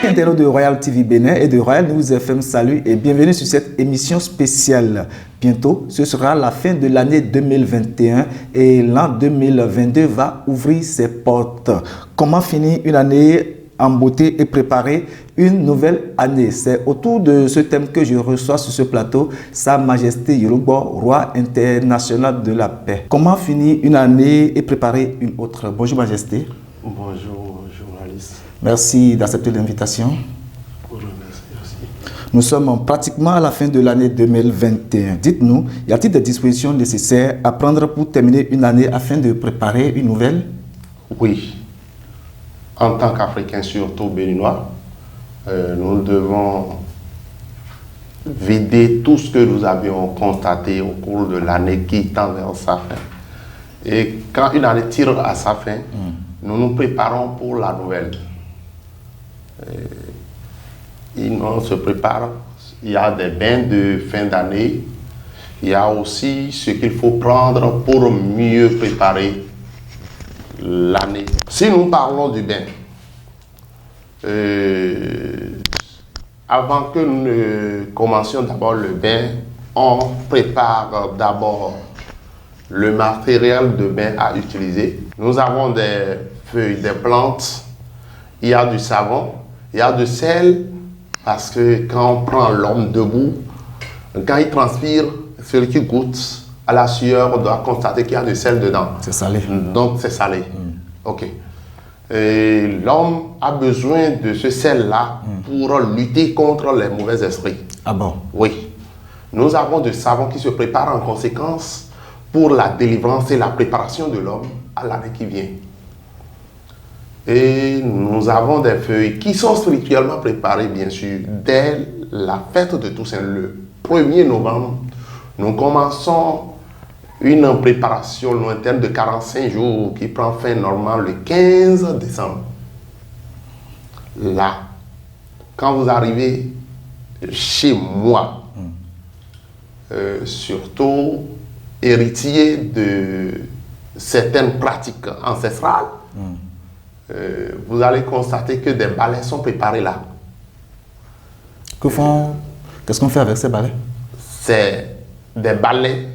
Internautes de Royal TV Bénin et de Royal News FM, salut et bienvenue sur cette émission spéciale. Bientôt, ce sera la fin de l'année 2021 et l'an 2022 va ouvrir ses portes. Comment finir une année en beauté et préparer une nouvelle année? C'est autour de ce thème que je reçois sur ce plateau Sa Majesté Yorubo, roi international de la paix. Comment finir une année et préparer une autre? Bonjour Majesté. Bonjour journaliste. Merci d'accepter l'invitation. Merci. Nous sommes pratiquement à la fin de l'année 2021. Dites-nous, y a-t-il des dispositions nécessaires à prendre pour terminer une année afin de préparer une nouvelle? Oui. En tant qu'Africains, surtout béninois, nous devons vider tout ce que nous avions constaté au cours de l'année qui tend vers sa fin. Et quand une année tire à sa fin, nous nous préparons pour la nouvelle. On se prépare, il y a des bains de fin d'année, il y a aussi ce qu'il faut prendre pour mieux préparer l'année. Si nous parlons du bain, avant que nous ne commencions d'abord le bain, on prépare d'abord le matériel de bain à utiliser. Nous avons des feuilles, des plantes, il y a du savon, il y a du sel, parce que quand on prend l'homme debout, quand il transpire, celui qui goûte à la sueur doit constater qu'il y a du sel dedans. C'est salé. Donc c'est salé. Ok. Et l'homme a besoin de ce sel-là pour lutter contre les mauvais esprits. Ah bon? Oui. Nous avons du savon qui se prépare en conséquence pour la délivrance et la préparation de l'homme à l'année qui vient. Et nous avons des feuilles qui sont spirituellement préparées, bien sûr, dès la fête de Toussaint. Le 1er novembre, nous commençons une préparation lointaine de 45 jours qui prend fin normalement le 15 décembre. Là, quand vous arrivez chez moi, surtout héritier de certaines pratiques ancestrales, vous allez constater que des balais sont préparés là. Qu'est-ce qu'on fait avec ces balais? C'est des balais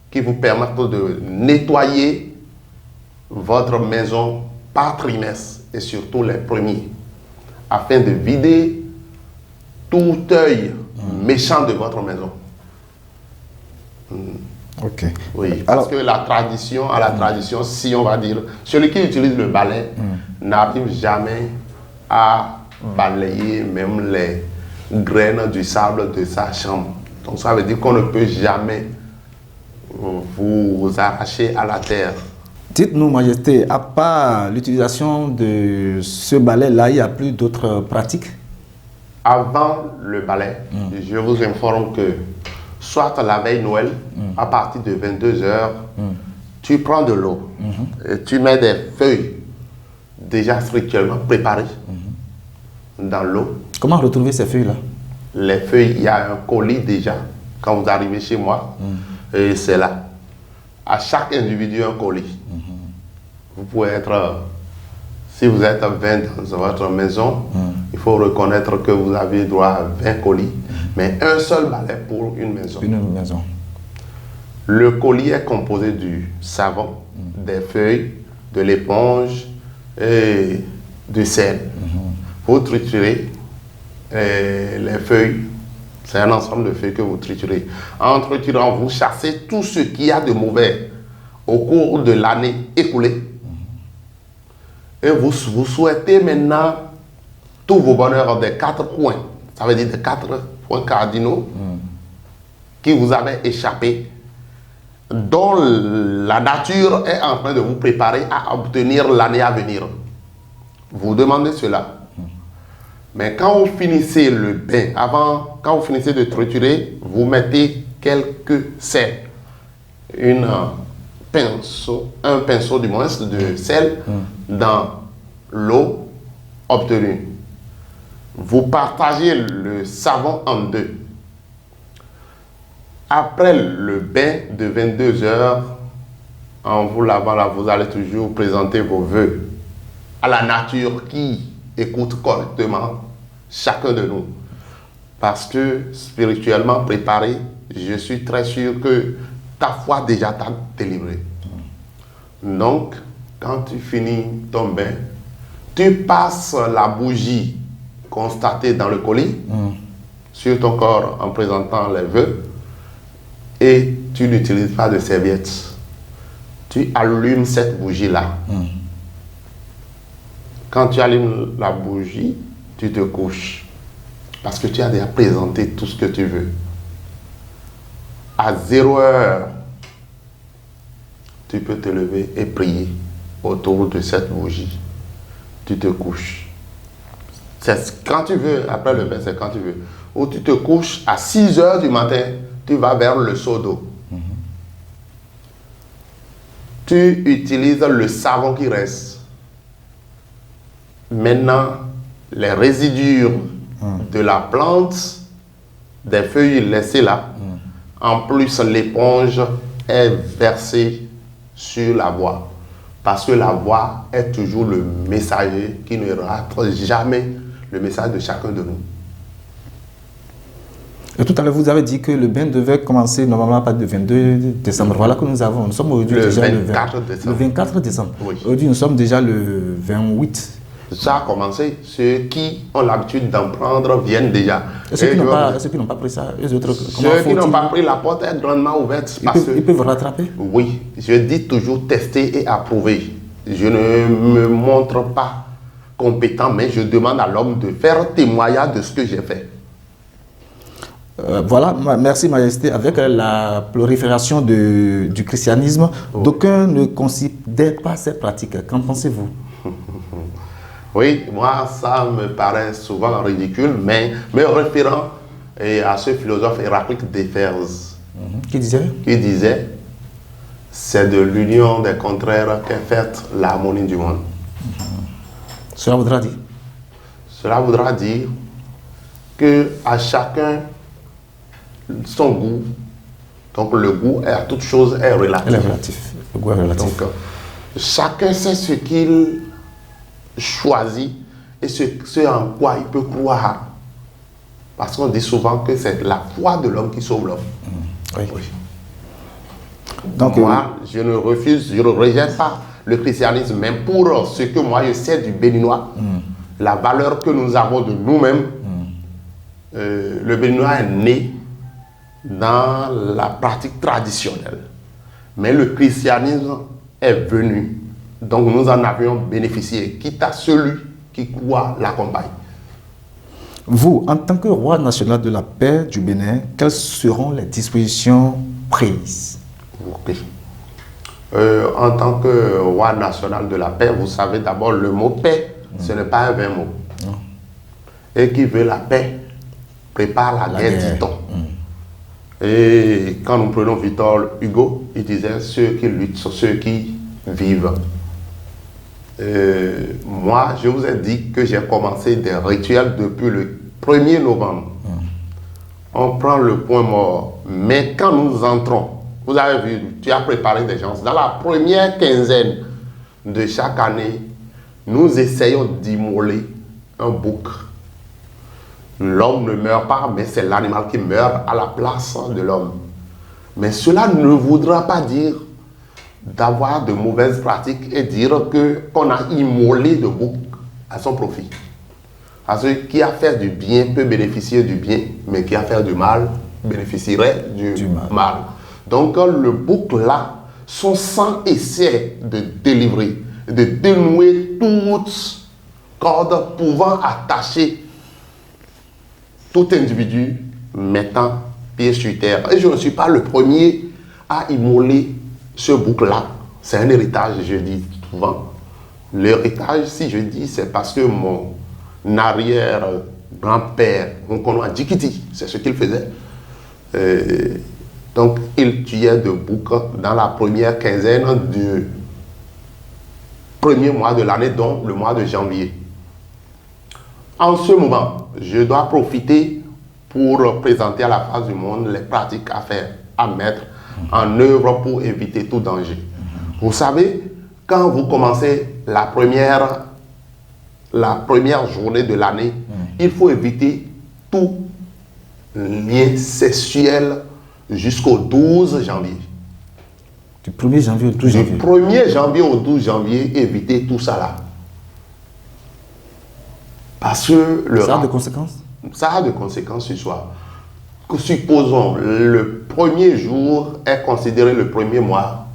qui vous permettent de nettoyer votre maison par trimestre et surtout les premiers, afin de vider tout œil méchant de votre maison. Ok. Oui, parce que la tradition, à la tradition, si on va dire, celui qui utilise le balai n'arrive jamais à balayer même les graines du sable de sa chambre. Donc ça veut dire qu'on ne peut jamais vous arracher à la terre. Dites-nous, Majesté, à part l'utilisation de ce balai-là, il n'y a plus d'autres pratiques? Avant le balai, je vous informe que soit la veille Noël, à partir de 22h, tu prends de l'eau et tu mets des feuilles déjà spirituellement préparées dans l'eau. Comment retrouver ces feuilles-là? Les feuilles, il y a un colis déjà quand vous arrivez chez moi et c'est là. À chaque individu, un colis. Vous pouvez être, si vous êtes 20 dans votre maison, il faut reconnaître que vous avez droit à 20 colis, mais un seul balai pour une maison. Une maison. Le colis est composé du savon, des feuilles, de l'éponge et du sel. Vous triturez les feuilles. C'est un ensemble de feuilles que vous triturez. En triturant, vous chassez tout ce qu'il y a de mauvais au cours de l'année écoulée. Et vous souhaitez maintenant tous vos bonheurs des 4 coins. Ça veut dire des 4 points cardinaux qui vous avaient échappé, dont la nature est en train de vous préparer à obtenir l'année à venir. Vous demandez cela. Mais quand vous finissez le bain, quand vous finissez de triturer, vous mettez quelques sels, un pinceau du moins de sel dans l'eau obtenue. Vous partagez le savon en deux. Après le bain de 22h, en vous lavant là, vous allez toujours présenter vos vœux à la nature qui écoute correctement chacun de nous. Parce que spirituellement préparé, je suis très sûr que ta foi déjà t'a délivré. Donc, quand tu finis ton bain, tu passes la bougie constatée dans le colis sur ton corps en présentant les vœux et tu n'utilises pas de serviette. Tu allumes cette bougie-là. Quand tu allumes la bougie, tu te couches. Parce que tu as déjà présenté tout ce que tu veux. À 0 heure, tu peux te lever et prier autour de cette bougie. Tu te couches. C'est quand tu veux, après le bain, c'est quand tu veux. Ou tu te couches à 6 heures du matin, tu vas vers le seau d'eau. Tu utilises le savon qui reste. Maintenant, les résidus de la plante, des feuilles laissées là, en plus l'éponge est versée sur la voie. Parce que la voie est toujours le messager qui ne rate jamais le message de chacun de nous. Et tout à l'heure, vous avez dit que le bain devait commencer normalement à partir du 22 décembre. Voilà que nous avons. Nous sommes aujourd'hui déjà le 24 décembre. Oui. Aujourd'hui, nous sommes déjà le 28. Ça a commencé. Ceux qui ont l'habitude d'en prendre viennent déjà. Et ceux qui n'ont pas pris ça, les autres, ceux qui n'ont pas pris, la porte est grandement ouverte. Ils peuvent rattraper? Oui. Je dis toujours tester et approuver. Je ne me montre pas compétent, mais je demande à l'homme de faire témoignage de ce que j'ai fait. Voilà, merci Majesté. Avec la prolifération du christianisme, d'aucuns ne considèrent pas ces pratiques. Qu'en pensez-vous? Oui, moi, ça me paraît souvent ridicule, mais me référant à ce philosophe Héraclite d'Éphèse, Qui disait c'est de l'union des contraires qu'est faite l'harmonie du monde. Cela voudra dire? Cela voudra dire que à chacun son goût. Donc le goût à toute chose est relatif. Le goût est relatif. Donc, chacun sait ce qu'il choisit et ce en quoi il peut croire. Parce qu'on dit souvent que c'est la foi de l'homme qui sauve l'homme. Oui. Oui. Donc, moi, je ne refuse, je ne rejette pas le christianisme, mais pour ce que moi je sais du béninois, la valeur que nous avons de nous-mêmes, le béninois est né dans la pratique traditionnelle. Mais le christianisme est venu. Donc nous en avions bénéficié, quitte à celui qui croit l'accompagne. Vous, en tant que roi national de la paix du Bénin, quelles seront les dispositions prises? Okay. En tant que roi national de la paix, vous savez d'abord le mot paix, ce n'est pas un vain mot. Et qui veut la paix prépare la guerre, dit-on. Et quand nous prenons Victor Hugo, il disait ceux qui luttent sont ceux qui vivent. Moi, je vous ai dit que j'ai commencé des rituels depuis le 1er novembre. On prend le point mort. Mais quand nous entrons, vous avez vu, tu as préparé des gens. Dans la première quinzaine de chaque année, nous essayons d'immoler un bouc. L'homme ne meurt pas, mais c'est l'animal qui meurt à la place de l'homme. Mais cela ne voudra pas dire d'avoir de mauvaises pratiques et dire qu'on a immolé de bouc à son profit. Parce que qui a fait du bien peut bénéficier du bien, mais qui a fait du mal bénéficierait du mal. Donc le bouc là, son sang essaie de délivrer, de dénouer toute corde pouvant attacher tout individu mettant pied sur terre. Et je ne suis pas le premier à immoler ce bouc-là. C'est un héritage, je dis souvent. L'héritage, si je dis, c'est parce que mon arrière-grand-père, mon connoisseur Djikiti, c'est ce qu'il faisait. Donc, il tuait de boucs dans la première quinzaine du premier mois de l'année, donc le mois de janvier. En ce moment, je dois profiter pour présenter à la face du monde les pratiques à faire, à mettre en œuvre pour éviter tout danger. Vous savez, quand vous commencez la première journée de l'année, il faut éviter tout lien sexuel jusqu'au 12 janvier. Du 1er janvier au 12 janvier. Du 1er janvier au 12 janvier, évitez tout ça là. Parce que ça a des conséquences? Ça a des conséquences ce soir. Supposons le premier jour est considéré le premier mois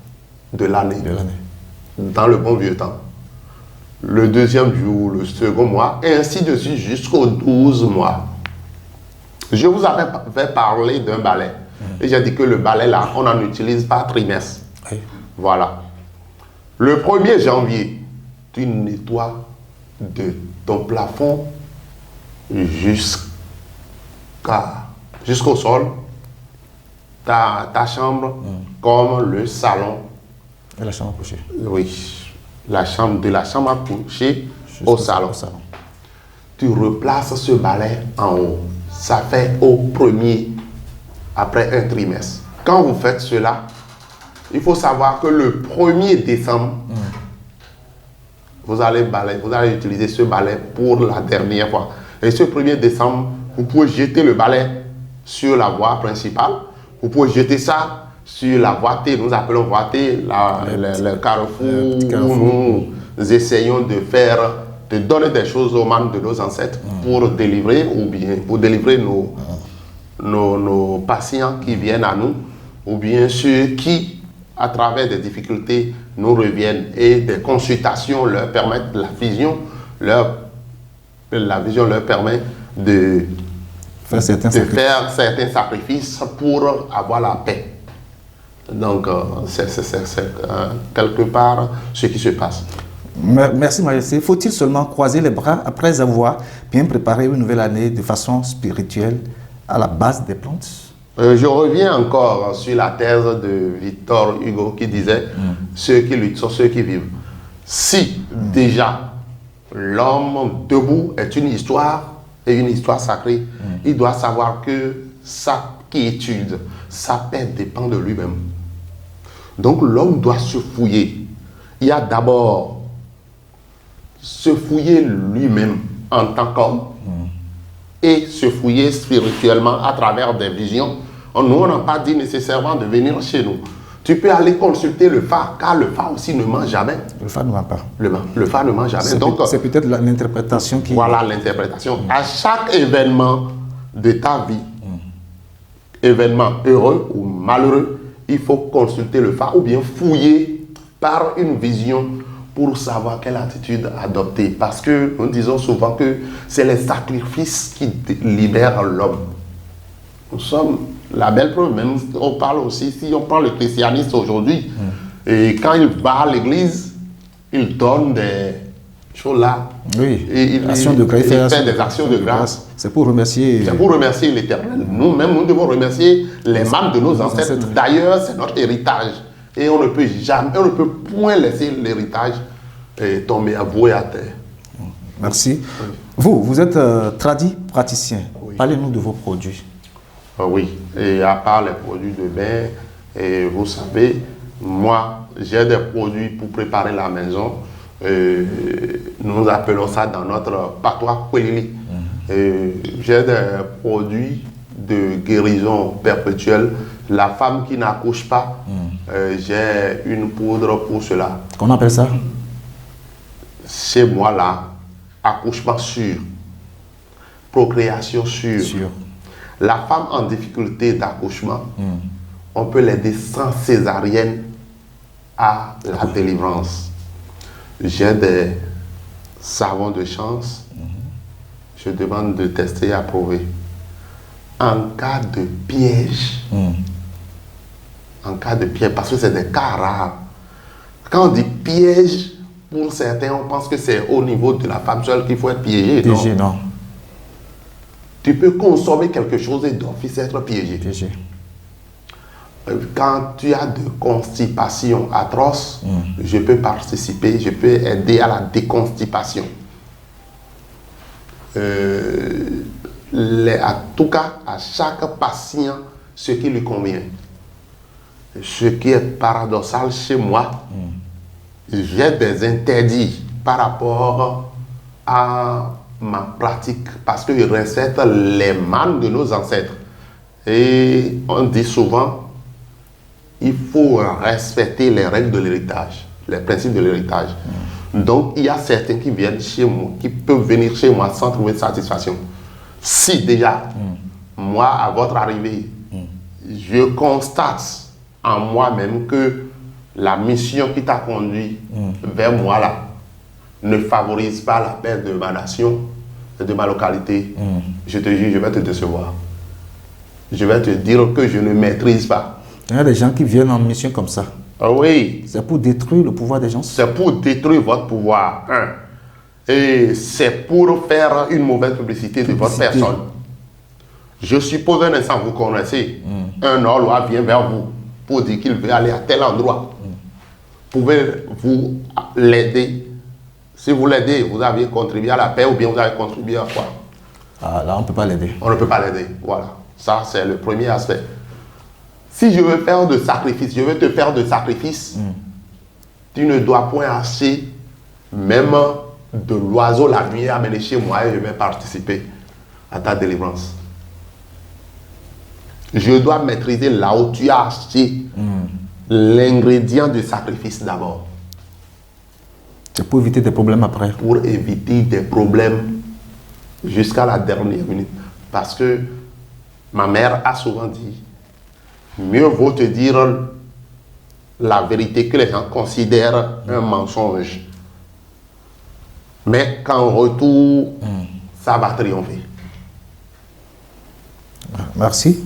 de l'année. Dans le bon vieux temps. Le deuxième jour, le second mois, et ainsi de suite jusqu'aux 12 mois. Je vous avais parlé d'un balai. Et j'ai dit que le balai là, on en utilise par trimestre. Oui. Voilà. Le 1er janvier, tu nettoies de ton plafond jusqu'au sol, ta chambre, comme le salon. Et la chambre à coucher. Oui. De la chambre à coucher au salon. Tu replaces ce balai en haut. Ça fait au premier, après un trimestre. Quand vous faites cela, il faut savoir que le 1er décembre, vous allez utiliser ce balai pour la dernière fois. Et ce 1er décembre, vous pouvez jeter le balai sur la voie principale. Vous pouvez jeter ça sur la voie T. Nous appelons voie T, le carrefour où nous essayons de donner des choses aux membres de nos ancêtres pour délivrer nos patients qui viennent à nous, ou bien ceux qui, à travers des difficultés, nous reviennent et des consultations leur permettent, la vision leur permet de faire certains sacrifices pour avoir la paix. Donc, c'est quelque part ce qui se passe. Merci Majesté. Faut-il seulement croiser les bras après avoir bien préparé une nouvelle année de façon spirituelle à la base des plantes? Je reviens encore sur la thèse de Victor Hugo qui disait ceux qui luttent sont ceux qui vivent. Si déjà l'homme debout est une histoire et une histoire sacrée, il doit savoir que sa quiétude, sa paix dépend de lui-même. Donc l'homme doit se fouiller. Il y a d'abord se fouiller lui-même en tant qu'homme et se fouiller spirituellement à travers des visions. Nous, on n'a pas dit nécessairement de venir chez nous. Tu peux aller consulter le phare, car le phare aussi ne ment jamais. Le phare ne ment pas. Le phare ne ment jamais. C'est peut-être l'interprétation qui... Voilà l'interprétation. À chaque événement de ta vie, événement heureux ou malheureux, il faut consulter le phare ou bien fouiller par une vision pour savoir quelle attitude adopter. Parce que nous disons souvent que c'est les sacrifices qui libèrent l'homme. Nous sommes la belle preuve, même on parle aussi, si on prend le christianisme aujourd'hui, et quand il va à l'église, il donne des choses là. Oui, il fait des actions de grâce. C'est pour remercier... C'est pour remercier l'Éternel. Nous-mêmes, nous devons remercier les membres de nos ancêtres. D'ailleurs, c'est notre héritage. Et on ne peut point laisser l'héritage tomber à vous et à terre. Merci. Oui. Vous êtes tradit praticien. Oui. Parlez-nous de vos produits. Oui, et à part les produits de bain, et vous savez, moi, j'ai des produits pour préparer la maison. Nous appelons ça dans notre patois Kwelili. J'ai des produits de guérison perpétuelle. La femme qui n'accouche pas, j'ai une poudre pour cela. Qu'on appelle ça? Chez moi là, accouchement sûr, procréation sûre. La femme en difficulté d'accouchement, on peut l'aider sans césarienne à la délivrance. J'ai des savons de chance. Je demande de tester et approuver. En cas de piège, parce que c'est des cas rares. Quand on dit piège, pour certains, on pense que c'est au niveau de la femme seule qu'il faut être piégé. Piégé, non. Tu peux consommer quelque chose et d'office être piégé. Quand tu as de constipation atroce, je peux participer, je peux aider à la déconstipation. En tout cas, à chaque patient, ce qui lui convient. Ce qui est paradoxal chez moi, j'ai des interdits par rapport à ma pratique parce que je respecte les mannes de nos ancêtres. Et on dit souvent, il faut respecter les règles de l'héritage, les principes de l'héritage. Donc, il y a certains qui viennent chez moi, qui peuvent venir chez moi sans trouver de satisfaction. Si déjà, moi, à votre arrivée, je constate en moi-même que la mission qui t'a conduit vers moi là ne favorise pas la paix de ma nation, de ma localité, je te jure, je vais te décevoir. Je vais te dire que je ne maîtrise pas. Il y a des gens qui viennent en mission comme ça. Ah oui. C'est pour détruire le pouvoir des gens. C'est pour détruire votre pouvoir. Et c'est pour faire une mauvaise publicité de votre personne. Je suppose un instant, vous connaissez, un Orlois vient vers vous pour dire qu'il veut aller à tel endroit. Pouvez-vous l'aider? Si vous l'aidez, vous avez contribué à la paix ou bien vous avez contribué à quoi? Ah, là, on ne peut pas l'aider. On ne peut pas l'aider. Voilà. Ça, c'est le premier aspect. Si je veux faire de sacrifice, je veux te faire de sacrifice, tu ne dois point acheter même de l'oiseau la nuit à amener chez moi et je vais participer à ta délivrance. Je dois maîtriser là où tu as acheté l'ingrédient du sacrifice d'abord. C'est pour éviter des problèmes après. Pour éviter des problèmes jusqu'à la dernière minute. Parce que ma mère a souvent dit, mieux vaut te dire la vérité que les gens considèrent un mensonge. Mais qu'en retour, ça va triompher. Merci.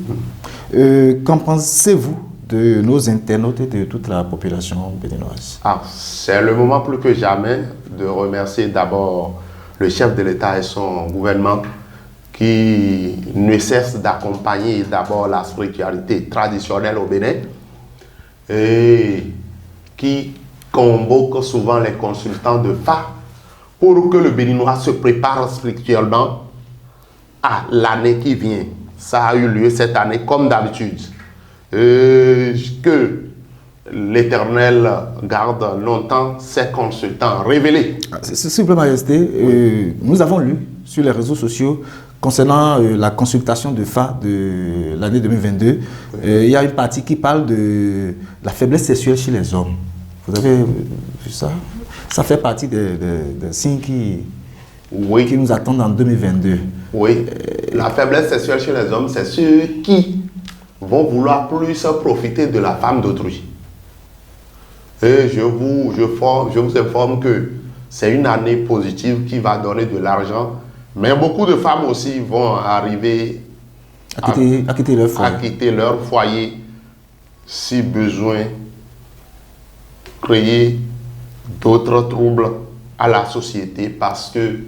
Qu'en pensez-vous de nos internautes et de toute la population béninoise? C'est le moment plus que jamais de remercier d'abord le chef de l'État et son gouvernement qui ne cesse d'accompagner d'abord la spiritualité traditionnelle au Bénin et qui convoque souvent les consultants de FA pour que le Béninois se prépare spirituellement à l'année qui vient. Ça a eu lieu cette année comme d'habitude. Que l'Éternel garde longtemps ses consultants révélés. S'il vous plaît, Majesté, nous avons lu sur les réseaux sociaux concernant la consultation de FA de l'année 2022. Il y a une partie qui parle de la faiblesse sexuelle chez les hommes. Vous avez vu ça? Ça fait partie des signes qui nous attendent en 2022. Oui, la faiblesse sexuelle chez les hommes, c'est ceux qui vont vouloir plus profiter de la femme d'autrui. Et je vous informe que c'est une année positive qui va donner de l'argent, mais beaucoup de femmes aussi vont arriver à quitter leur foyer si besoin, créer d'autres troubles à la société parce que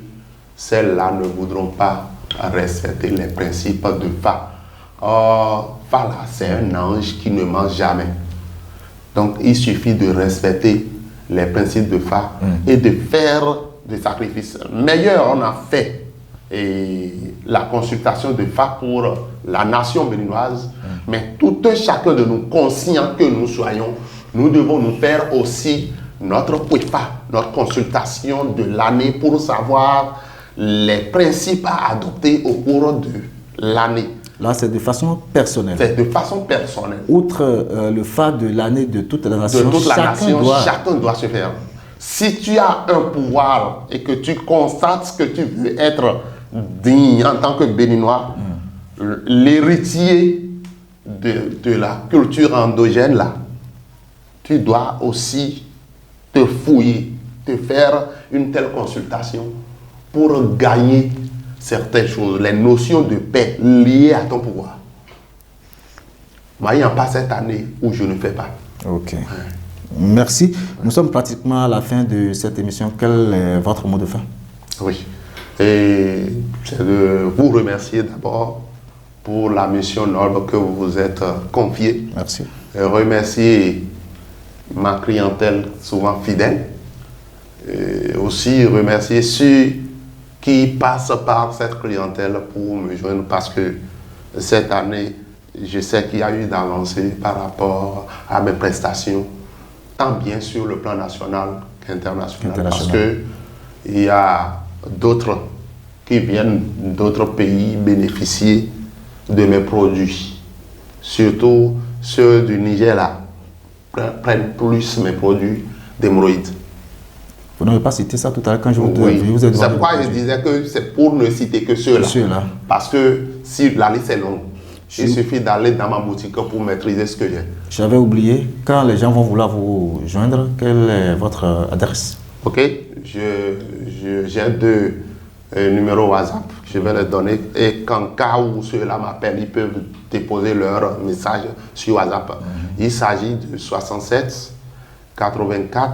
celles-là ne voudront pas respecter les principes de Fa. Fa là, c'est un ange qui ne ment jamais. Donc, il suffit de respecter les principes de Fa et de faire des sacrifices. Meilleur, on a fait la consultation de Fa pour la nation béninoise, mais tout un chacun de nous, conscient que nous soyons, nous devons nous faire aussi notre POIFA, notre consultation de l'année pour savoir les principes à adopter au cours de l'année. Là, c'est de façon personnelle. C'est de façon personnelle. Outre le FA de l'année de toute la nation, chacun doit se faire. Si tu as un pouvoir et que tu constates que tu veux être digne en tant que Béninois, l'héritier de la culture endogène, là, tu dois aussi te fouiller, te faire une telle consultation pour gagner certaines choses, les notions de paix liées à ton pouvoir. Moi, il n'y a pas cette année où je ne fais pas. Ok. Ouais. Merci. Nous sommes pratiquement à la fin de cette émission. Quel est votre mot de fin? Oui. Et c'est de vous remercier d'abord pour la mission noble que vous vous êtes confiée. Merci. Et remercier ma clientèle souvent fidèle. Et aussi remercier ceux qui passent par cette clientèle pour me joindre parce que cette année, je sais qu'il y a eu d'avancées par rapport à mes prestations, tant bien sur le plan national qu'international. Parce qu'il y a d'autres qui viennent d'autres pays bénéficier de mes produits. Surtout ceux du Niger là prennent plus mes produits d'hémorroïdes. Vous n'avez pas cité ça tout à l'heure quand je vous Oui. vous ai demandé. C'est pourquoi je disais que c'est pour ne citer que ceux-là. Parce que si la liste est longue, il suffit d'aller dans ma boutique pour maîtriser ce que j'ai. J'avais oublié, quand les gens vont vouloir vous joindre, quelle est votre adresse? Ok, j'ai 2 numéros WhatsApp, je vais les donner. Et qu'en cas où ceux-là m'appellent, ils peuvent déposer leur message sur WhatsApp. Il s'agit de 67 84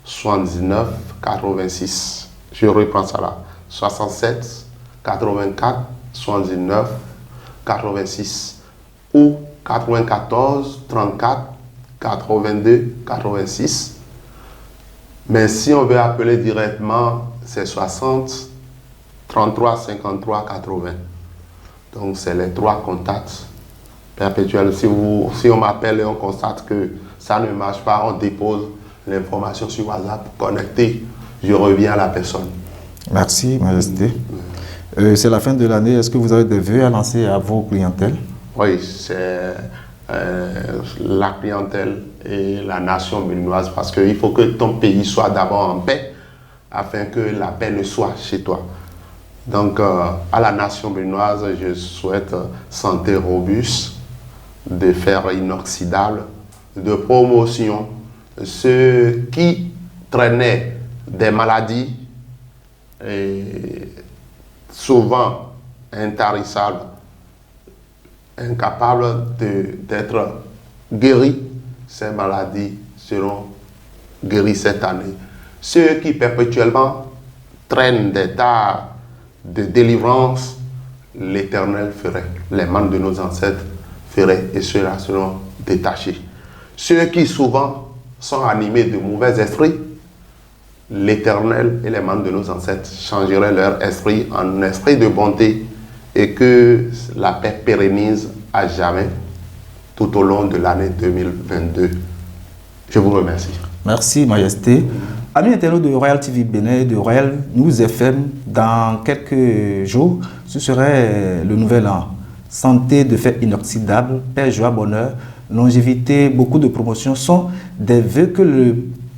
79 86. Je reprends ça là. 67 84 79 86 ou 94 34 82 86. Mais si on veut appeler directement, c'est 60 33 53 80. Donc c'est les 3 contacts perpétuels. Si on m'appelle et on constate que ça ne marche pas, on dépose l'information sur WhatsApp, connecté, je reviens à la personne. Merci, Majesté. C'est la fin de l'année. Est-ce que vous avez des vœux à lancer à vos clientèles? Oui, c'est la clientèle et la nation béninoise, parce qu'il faut que ton pays soit d'abord en paix, afin que la paix ne soit chez toi. Donc, à la nation béninoise, je souhaite santé robuste, de fer inoxydable, de promotion. Ceux qui traînaient des maladies souvent intarissables, incapables d'être guéris, ces maladies seront guéries cette année. Ceux qui perpétuellement traînent des tas de délivrance, l'Éternel ferait, les mains de nos ancêtres feraient, et ceux-là seront détachés. Ceux qui souvent sont animés de mauvais esprits, l'Éternel et les membres de nos ancêtres changeraient leur esprit en esprit de bonté, et que la paix pérennise à jamais tout au long de l'année 2022. Je vous remercie. Merci, Majesté. Amis internautes de Royal TV Bénin et de Royal News FM, dans quelques jours, ce serait le nouvel an. Santé de fer inoxydable, paix, joie, bonheur, longévité, beaucoup de promotions sont des vœux que le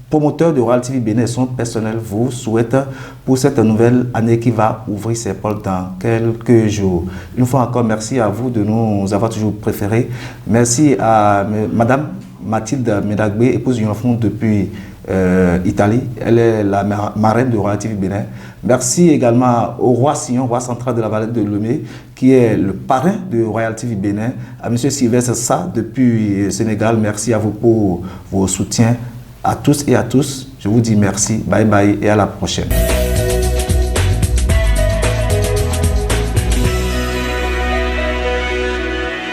promoteur de Royal TV Bénin et son personnel vous souhaite pour cette nouvelle année qui va ouvrir ses portes dans quelques jours. Une fois encore, merci à vous de nous avoir toujours préférés. Merci à Madame Mathilde Medagbe, épouse Yonfon depuis Italie. Elle est la marraine de Royal TV Bénin. Merci également au roi Sion, roi central de la vallée de Lomé, qui est le parrain de Royal TV Bénin. À M. Sylvestre Sa depuis Sénégal, merci à vous pour vos soutiens. À tous et à tous, je vous dis merci, bye bye et à la prochaine.